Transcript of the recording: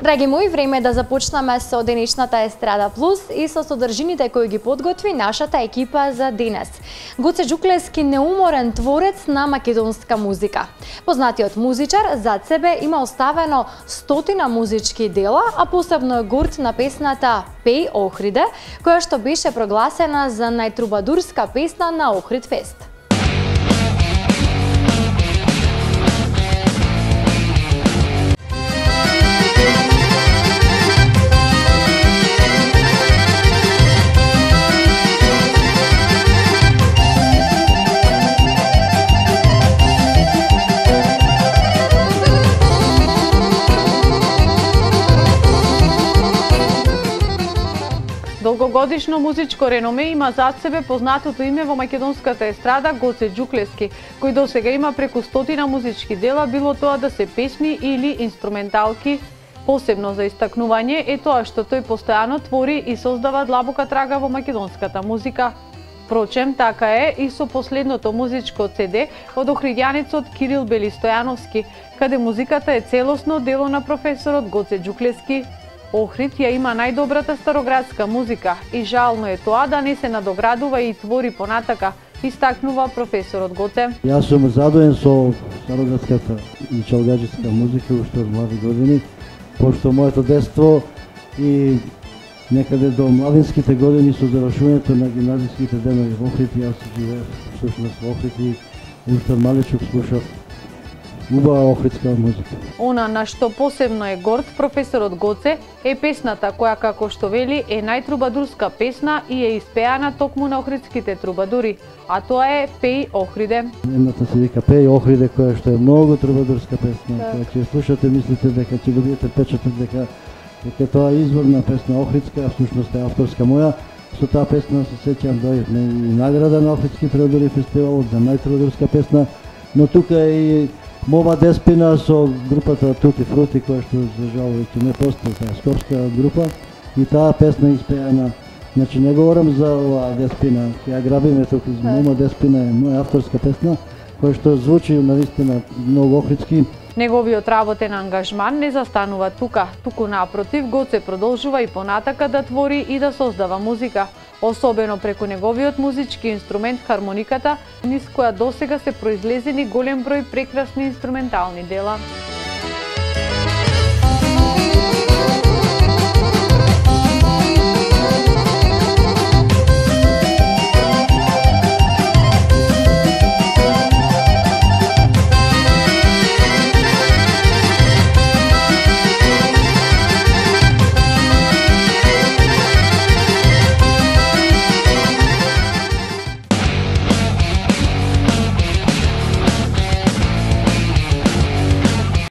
Драги мои, време е да започнеме со денешната Естрада Плюс и со содржините кои ги подготви нашата екипа за денес. Гоце Џуклевски неуморен творец на македонска музика. Познатиот музичар зад себе има оставено 100 музички дела, а посебно е горд на песната Пеј Охриде, која што беше прогласена за најтрубадурска песна на Охрид Фест. Долгогодишно музичко реноме има зад себе познатото име во македонската естрада Гоце Џуклевски, кој досега има преку 100 музички дела, било тоа да се песни или инструменталки. Посебно за истакнување е тоа што тој постојано твори и создава длабока трага во македонската музика. Впрочем, така е и со последното музичко CD од охридјанецот Кирил Белистојановски, каде музиката е целосно дело на професорот Гоце Џуклевски. Охрид ја има најдобрата староградска музика и жално е тоа да не се надоградува и твори понатака, истакнува професорот Гоце. Јас сум задоволен со староградската и чалгаџиска музика уште од млади години, пошто моето детство и некаде до младинските години со завршувањето на гимназиските денови во Охрид, јас живеев всушност во Охрид и уште од малечок слушав убава охридска музика. Она на што посебно е горд професорот Гоце е песната која, како што вели, е најтрубадурска песна и е испеана токму на охридските трубадури, а тоа е Пеј Охриде. Едната се вика Пеј Охриде, која што е многу трубадурска песна. Кога ќе слушате, мислите дека ќе добиете печаток дека тоа е изворна песна охридска, а всушност е авторска моја. Со таа песна се сеќам дојде и награда на Охридски трубадури фестивал за најтрубадурска песна, но тука е и Мома Деспина со групата Тути Фрути, која што за жал веќе не постои, таа скопска група, и таа песна испеана. Значи не говорам за оваа Деспина, ја грабиме тука, Мома Деспина е моја авторска песна, која што звучи навистина многу охридски. Неговиот работен ангажман не застанува тука, туку напротив, Гоце продолжува и понатака да твори и да создава музика, особено преку неговиот музички инструмент хармониката, низ која досега се произлезени голем број прекрасни инструментални дела.